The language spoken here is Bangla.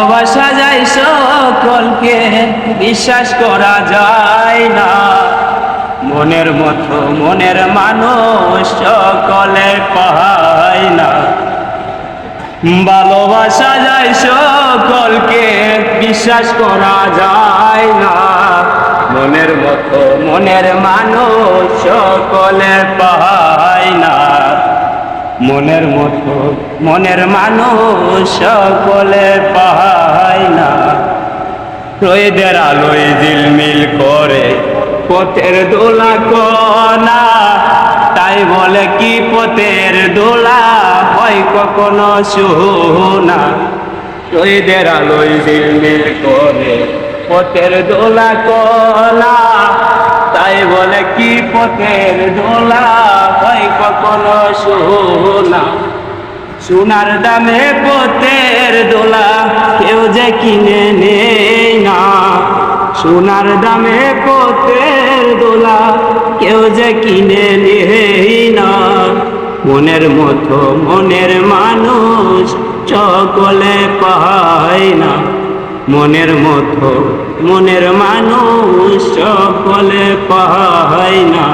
ভালোবাসা যায় সকলকে, বিশ্বাস করা যায় না। মনের মতো মনের মানুষ সকলে পায় না। ভালোবাসা যায় সকলকে, বিশ্বাস করা যায় না। মনের মতো মনের মানুষ সকলে পায় না। মনের মতো মনের মানুষ সকলে পায় না। রোদের আলোয় ঝিলমিল করে পথের দোলা কণা, তাই বলে কি পথের দোলা হয় কখনো সোনা। রোদের আলোয় ঝিলমিল করে পথের দোলা কণা, তাই বলে কি পথের দোলা হয় কখনো সোনা। সোনার দামে পথের দোলা কেউ যে কিনে নেয় না। সোনার দামে পথের দোলা কেউ যে কিনে নেয় না। মনের মতো মনের মানুষ সকলে পায় না। মনের মতো মনের মানুষ সকলে পায় না।